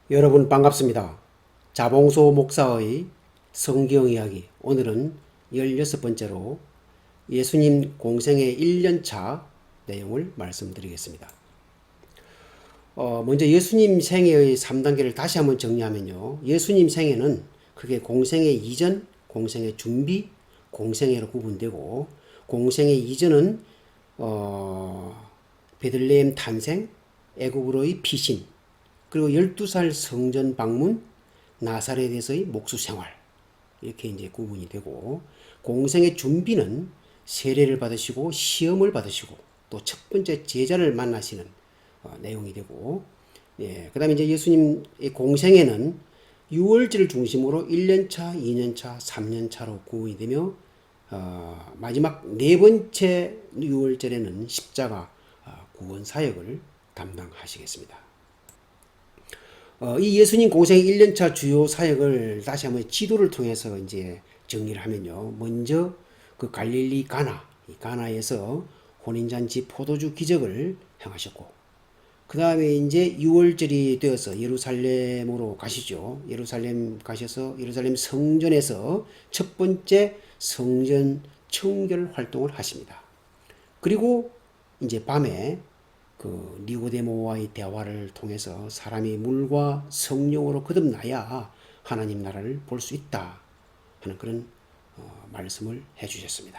여러분 반갑습니다. 자봉소 목사의 성경 이야기. 오늘은 16번째로 예수님 공생의 1년차 내용을 말씀드리겠습니다. 먼저 예수님 생애의 3단계를 다시 한번 정리하면요. 예수님 생애는 크게 공생의 이전, 공생의 준비, 공생애로 구분되고, 공생의 이전은 베들레헴 탄생, 애굽으로의 피신, 그리고 12살 성전 방문, 나사렛에서의 목수 생활, 이렇게 이제 구분이 되고, 공생의 준비는 세례를 받으시고 시험을 받으시고 또 첫 번째 제자를 만나시는 내용이 되고, 그다음에 이제 예수님의 공생애는 유월절을 중심으로 1년차, 2년차, 3년차로 구분이 되며, 마지막 네 번째 유월절에는 십자가 구원 사역을 담당하시겠습니다. 이 예수님 공생 1년차 주요 사역을 다시 한번 지도를 통해서 이제 정리를 하면요. 먼저 그 갈릴리 가나, 이 가나에서 혼인잔치 포도주 기적을 행하셨고, 그 다음에 이제 6월절이 되어서 예루살렘으로 가시죠. 예루살렘 가셔서 예루살렘 성전에서 첫 번째 성전 청결 활동을 하십니다. 그리고 이제 밤에 그 니고데모와의 대화를 통해서 사람이 물과 성령으로 거듭나야 하나님 나라를 볼 수 있다 하는 그런 말씀을 해주셨습니다.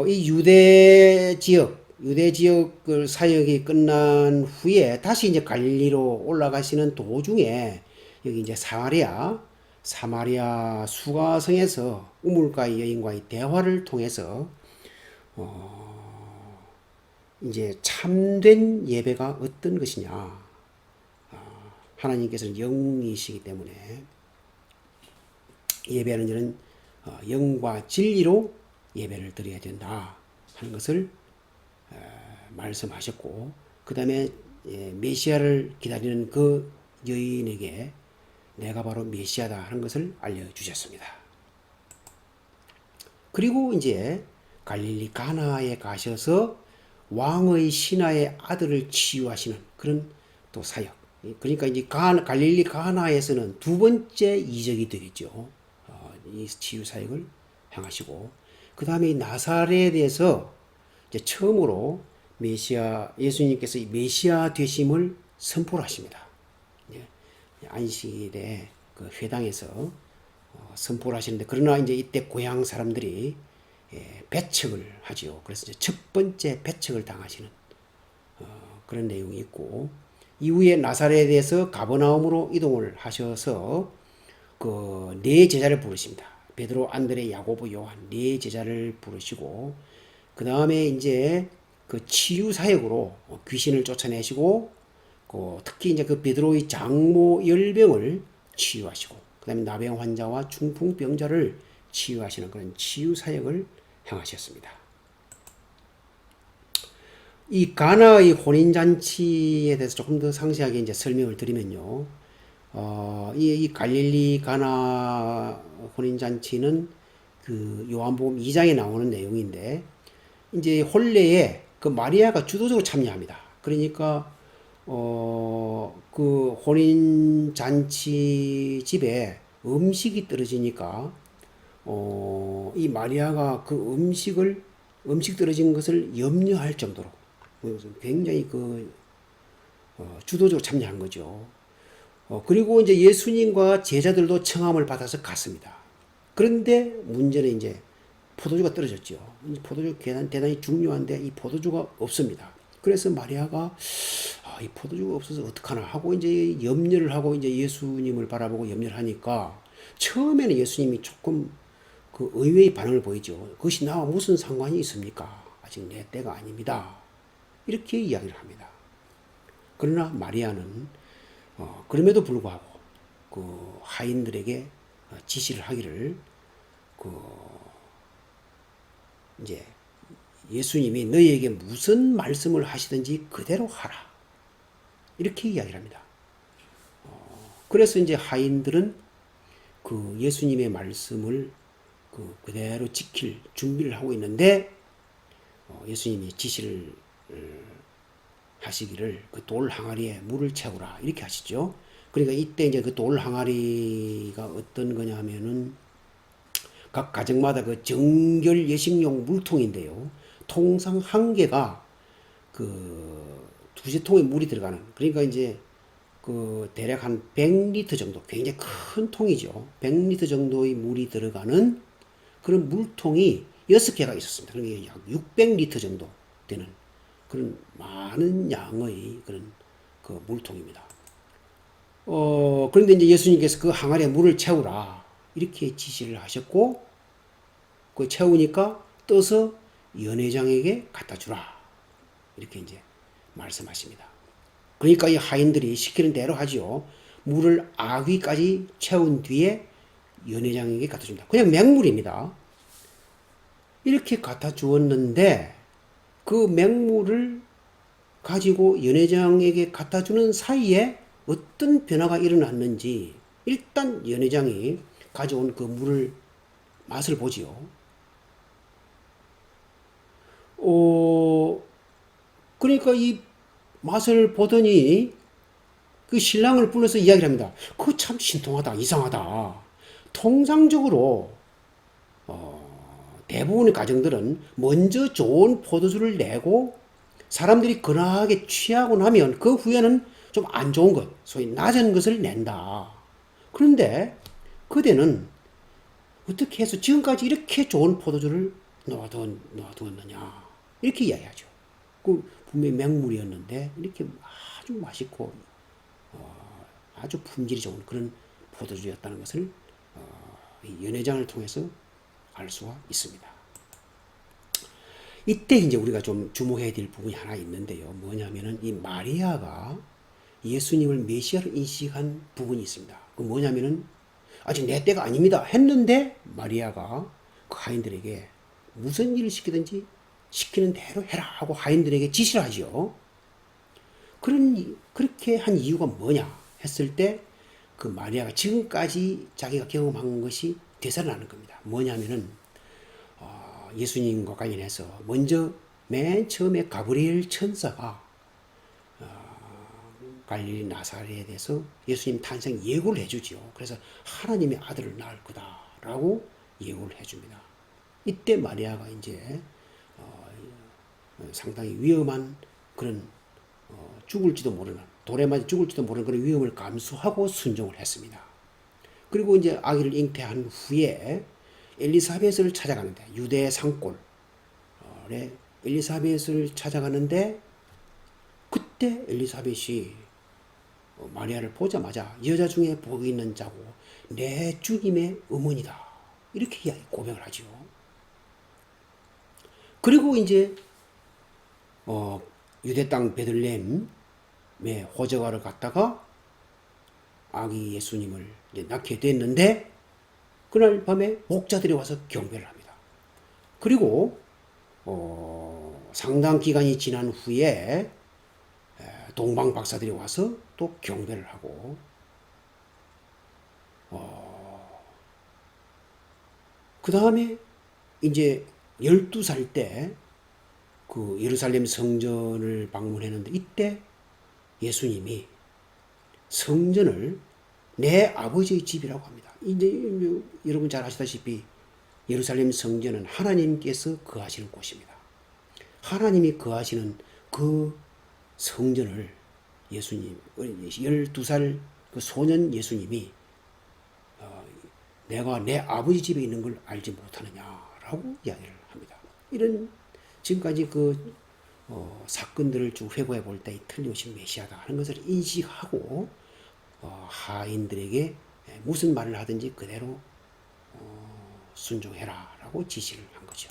이 유대 지역을 사역이 끝난 후에 다시 이제 갈릴리로 올라가시는 도중에 여기 이제 사마리아 수가성에서 우물가의 여인과의 대화를 통해서 이제 참된 예배가 어떤 것이냐. 하나님께서는 영이시기 때문에 예배하는 자는 영과 진리로 예배를 드려야 된다 하는 것을 말씀하셨고, 그 다음에 메시아를 기다리는 그 여인에게 내가 바로 메시아다 하는 것을 알려주셨습니다. 그리고 이제 갈릴리 가나에 가셔서 왕의 신하의 아들을 치유하시는 그런 또 사역. 그러니까 이제 갈릴리 가나에서는 두 번째 이적이 되겠죠. 이 치유 사역을 행하시고, 그 다음에 나사렛에서 이제 처음으로 예수님께서 메시아 되심을 선포를 하십니다. 안식일에 그 회당에서 선포를 하시는데, 그러나 이제 이때 고향 사람들이 배척을 하지요. 그래서 이제 첫 번째 배척을 당하시는 그런 내용이 있고, 이후에 나사렛에서 가버나움으로 이동을 하셔서 그 네 제자를 부르십니다. 베드로, 안드레, 야고보, 요한 네 제자를 부르시고, 그 다음에 이제 그 치유 사역으로 귀신을 쫓아내시고, 특히 이제 그 베드로의 장모 열병을 치유하시고, 그 다음에 나병 환자와 중풍병자를 치유하시는 그런 치유 사역을 행하셨습니다. 이 가나의 혼인잔치에 대해서 조금 더 상세하게 이제 설명을 드리면요. 이 갈릴리 가나 혼인잔치는 그 요한복음 2장에 나오는 내용인데, 이제 혼례에 그 마리아가 주도적으로 참여합니다. 그러니까 그 혼인잔치 집에 음식이 떨어지니까 이 마리아가 그 음식 떨어진 것을 염려할 정도로 굉장히 주도적으로 참여한 거죠. 그리고 이제 예수님과 제자들도 청함을 받아서 갔습니다. 그런데 문제는 이제 포도주가 떨어졌죠. 포도주 대단히 중요한데 이 포도주가 없습니다. 그래서 마리아가 이 포도주가 없어서 어떡하나 하고 이제 염려를 하고 이제 예수님을 바라보고 염려를 하니까, 처음에는 예수님이 조금 그 의외의 반응을 보이죠. 그것이 나와 무슨 상관이 있습니까? 아직 내 때가 아닙니다. 이렇게 이야기를 합니다. 그러나 마리아는 그럼에도 불구하고 그 하인들에게 지시를 하기를, 그 이제 예수님이 너희에게 무슨 말씀을 하시든지 그대로 하라, 이렇게 이야기를 합니다. 그래서 이제 하인들은 그 예수님의 말씀을 그대로 지킬 준비를 하고 있는데, 예수님이 지시를 하시기를 그 돌 항아리에 물을 채우라 이렇게 하시죠. 그러니까 이때 이제 그 돌 항아리가 어떤 거냐 하면은 각 가정마다 그 정결 예식용 물통인데요. 통상 한 개가 그 두세 통의 물이 들어가는, 그러니까 이제 그 대략 한 100리터 정도, 굉장히 큰 통이죠. 100리터 정도의 물이 들어가는 그런 물통이 6개가 있었습니다. 그러니까 약 600리터 정도 되는 그런 많은 양의 그런 그 물통입니다. 그런데 이제 예수님께서 그 항아리에 물을 채우라 이렇게 지시를 하셨고, 그 채우니까 떠서 연회장에게 갖다 주라 이렇게 이제 말씀하십니다. 그러니까 이 하인들이 시키는 대로 하지요. 물을 아귀까지 채운 뒤에 연회장에게 갖다 줍니다. 그냥 맹물입니다. 이렇게 갖다 주었는데 그 맹물을 가지고 연회장에게 갖다 주는 사이에 어떤 변화가 일어났는지 일단 연회장이 가져온 그 물을 맛을 보지요. 그러니까 이 맛을 보더니 그 신랑을 불러서 이야기를 합니다. 그거 참 신통하다, 이상하다. 통상적으로 대부분의 가정들은 먼저 좋은 포도주를 내고 사람들이 거나하게 취하고 나면 그 후에는 좀 안 좋은 것, 소위 낮은 것을 낸다. 그런데 그대는 어떻게 해서 지금까지 이렇게 좋은 포도주를 놓아두었느냐 이렇게 이야기하죠. 그 분명히 맹물이었는데 이렇게 아주 맛있고 아주 품질이 좋은 그런 포도주였다는 것을 이 연회장을 통해서 알 수가 있습니다. 이때 이제 우리가 좀 주목해야 될 부분이 하나 있는데요. 뭐냐면은 이 마리아가 예수님을 메시아로 인식한 부분이 있습니다. 그 뭐냐면은 아직 내 때가 아닙니다 했는데 마리아가 그 하인들에게 무슨 일을 시키든지 시키는 대로 해라 하고 하인들에게 지시를 하죠. 그렇게 한 이유가 뭐냐 했을 때 그 마리아가 지금까지 자기가 경험한 것이 되살아나는 겁니다. 뭐냐면은 예수님과 관련해서 먼저 맨 처음에 가브리엘 천사가 갈릴리 나사렛에 대해서 예수님 탄생 예고를 해주지요. 그래서 하나님의 아들을 낳을 거다라고 예고를 해줍니다. 이때 마리아가 이제 상당히 위험한 그런 죽을지도 모르는, 돌에 맞아 죽을지도 모르는 그런 위험을 감수하고 순종을 했습니다. 그리고 이제 아기를 잉태한 후에 엘리사벳을 찾아가는데, 유대 산골에 엘리사벳을 찾아가는데 그때 엘리사벳이 마리아를 보자마자 여자 중에 복이 있는 자고 내 주님의 어머니다 이렇게 고백을 하죠. 그리고 이제 유대 땅 베들레헴에 호적하러 갔다가 아기 예수님을 이제 낳게 됐는데 그날 밤에 목자들이 와서 경배를 합니다. 그리고 상당 기간이 지난 후에 동방 박사들이 와서 또 경배를 하고 그 다음에 이제 12살 때 그 예루살렘 성전을 방문했는데 이때 예수님이 성전을 내 아버지의 집이라고 합니다. 이제 여러분 잘 아시다시피 예루살렘 성전은 하나님께서 거하시는 곳입니다. 하나님이 거하시는 그 성전을 예수님, 12살 그 소년 예수님이 내가 내 아버지 집에 있는 걸 알지 못하느냐라고 이야기를 합니다. 이런 지금까지 그 사건들을 쭉 회고해 볼 때 틀림없이 메시아다 하는 것을 인식하고 하인들에게 무슨 말을 하든지 그대로 순종해라 라고 지시를 한 거죠.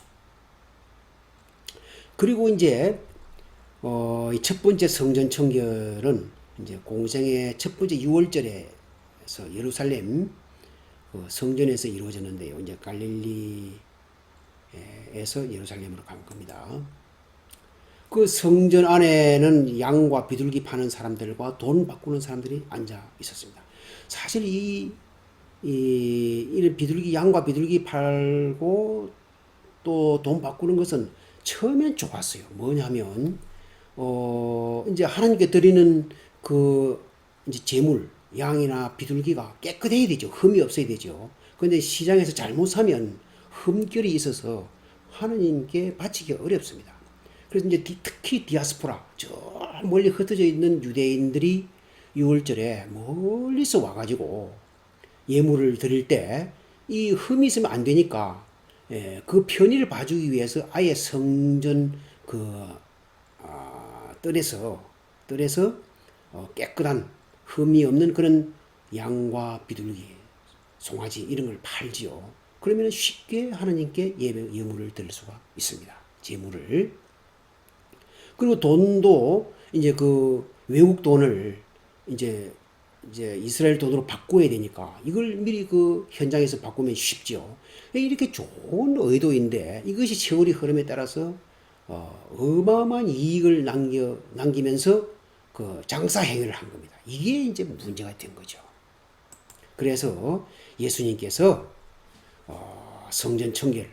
그리고 이제 첫 번째 성전 청결은 이제 공생의 첫 번째 6월절에서 예루살렘 성전에서 이루어졌는데요. 이제 갈릴리에서 예루살렘으로 간 겁니다. 그 성전 안에는 양과 비둘기 파는 사람들과 돈 바꾸는 사람들이 앉아 있었습니다. 사실 이런 비둘기, 양과 비둘기 팔고 또 돈 바꾸는 것은 처음엔 좋았어요. 뭐냐면 이제 하나님께 드리는 그 이제 제물, 양이나 비둘기가 깨끗해야 되죠. 흠이 없어야 되죠. 그런데 시장에서 잘못 사면 흠결이 있어서 하나님께 바치기 어렵습니다. 그래서 이제 특히 디아스포라, 저 멀리 흩어져 있는 유대인들이 6월절에 멀리서 와가지고 예물을 드릴 때 이 흠이 있으면 안 되니까 그 편의를 봐주기 위해서 아예 성전 그 뜰에서 깨끗한 흠이 없는 그런 양과 비둘기, 송아지 이런 걸 팔지요. 그러면 쉽게 하나님께 예물을 드릴 수가 있습니다. 제물을. 그리고 돈도 이제 그 외국 돈을 이제 이스라엘 돈으로 바꿔야 되니까 이걸 미리 그 현장에서 바꾸면 쉽죠. 이렇게 좋은 의도인데 이것이 세월이 흐름에 따라서 어마어마한 이익을 남기면서 그 장사 행위를 한 겁니다. 이게 이제 문제가 된 거죠. 그래서 예수님께서 성전 청결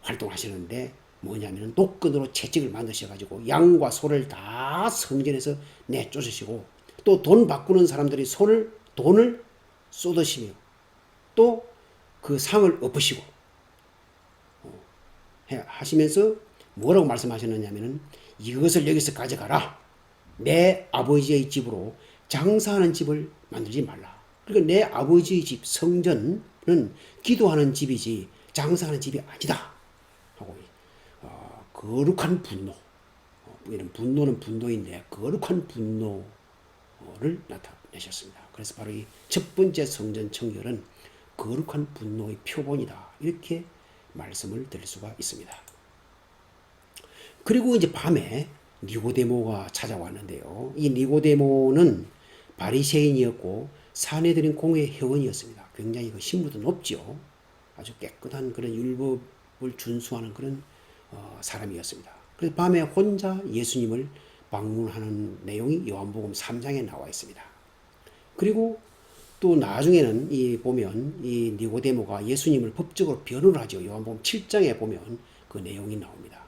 활동하시는데 뭐냐면 노끈으로 채찍을 만드셔가지고 양과 소를 다 성전에서 내쫓으시고 또 돈 바꾸는 사람들이 돈을 쏟으시며 또 그 상을 엎으시고 하시면서 뭐라고 말씀하셨느냐면은 이것을 여기서 가져가라. 내 아버지의 집으로 장사하는 집을 만들지 말라. 그러니까 내 아버지의 집 성전은 기도하는 집이지 장사하는 집이 아니다. 하고 거룩한 분노. 이런 분노는 분노인데 거룩한 분노를 나타내셨습니다. 그래서 바로 이 첫 번째 성전 청결은 거룩한 분노의 표본이다. 이렇게 말씀을 드릴 수가 있습니다. 그리고 이제 밤에 니고데모가 찾아왔는데요. 이 니고데모는 바리새인이었고 사내들인 공회 회원이었습니다. 굉장히 그 신분도 높죠. 아주 깨끗한 그런 율법을 준수하는 그런 사람이었습니다. 그래서 밤에 혼자 예수님을 방문하는 내용이 요한복음 3장에 나와 있습니다. 그리고 또 나중에는 보면 이 니고데모가 예수님을 법적으로 변호를 하죠. 요한복음 7장에 보면 그 내용이 나옵니다.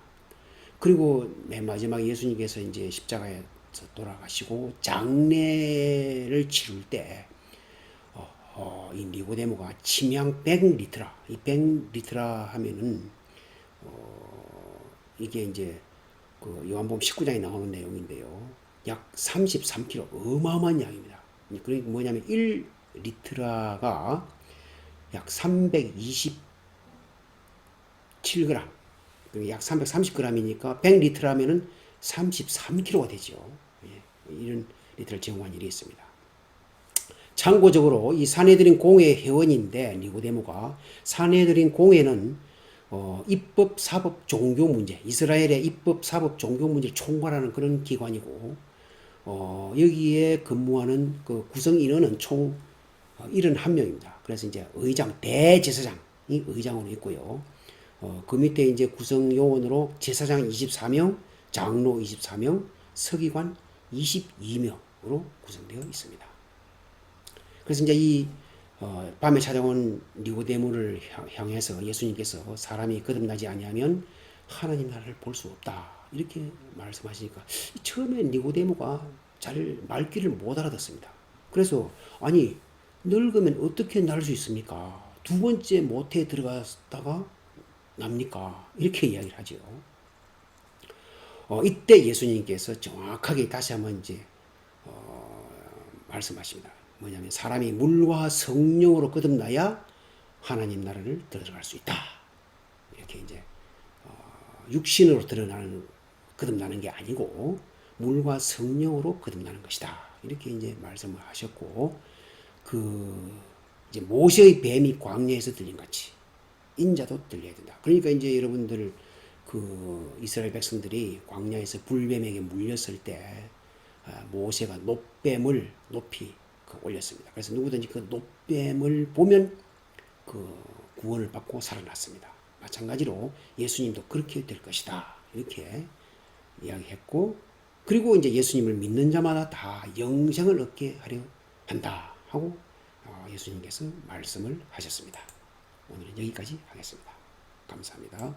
그리고 맨 마지막에 예수님께서 이제 십자가에서 돌아가시고 장례를 치룰 때, 이 니고데모가 침향 100리트라, 이 100리트라 하면은, 이게 이제 그 요한복음 19장에 나오는 내용인데요. 약 33kg, 어마어마한 양입니다. 그러니까 뭐냐면 1리트라가 약 327g, 약 330g이니까 100리트라면은 33kg가 되죠. 이런 리트를 제공한 일이 있습니다. 참고적으로 이 사내들인 공회 회원인데 니고데모가 사내들인 공회는 입법, 사법, 종교 문제, 이스라엘의 입법, 사법, 종교 문제를 총괄하는 그런 기관이고 여기에 근무하는 그 구성 인원은 총 71명입니다. 그래서 이제 의장, 대제사장이 의장으로 있고요. 그 밑에 이제 구성 요원으로 제사장 24명, 장로 24명, 서기관 22명으로 구성되어 있습니다. 그래서 이제 이 밤에 찾아온 니고데모를 향해서 예수님께서 사람이 거듭나지 아니하면 하나님 나라를 볼 수 없다. 이렇게 말씀하시니까 처음에 니고데모가 잘 말귀를 못 알아듣습니다. 그래서 아니 늙으면 어떻게 날 수 있습니까? 두 번째 모태에 들어갔다가 납니까? 이렇게 이야기를 하죠. 이때 예수님께서 정확하게 다시 한번 이제 말씀하십니다. 뭐냐면 사람이 물과 성령으로 거듭나야 하나님 나라를 들어갈 수 있다. 이렇게 이제 육신으로 거듭나는 게 아니고 물과 성령으로 거듭나는 것이다. 이렇게 이제 말씀을 하셨고 이제 모세의 뱀이 광야에서 들린 같이 인자도 들려야 된다. 그러니까 이제 여러분들 이스라엘 백성들이 광야에서 불뱀에게 물렸을 때 모세가 놋뱀을 높이 올렸습니다. 그래서 누구든지 그 놋뱀을 보면 구원을 받고 살아났습니다. 마찬가지로 예수님도 그렇게 될 것이다. 이렇게 이야기했고, 그리고 이제 예수님을 믿는 자마다 다 영생을 얻게 하려 한다 하고 예수님께서 말씀을 하셨습니다. 오늘은 여기까지 하겠습니다. 감사합니다.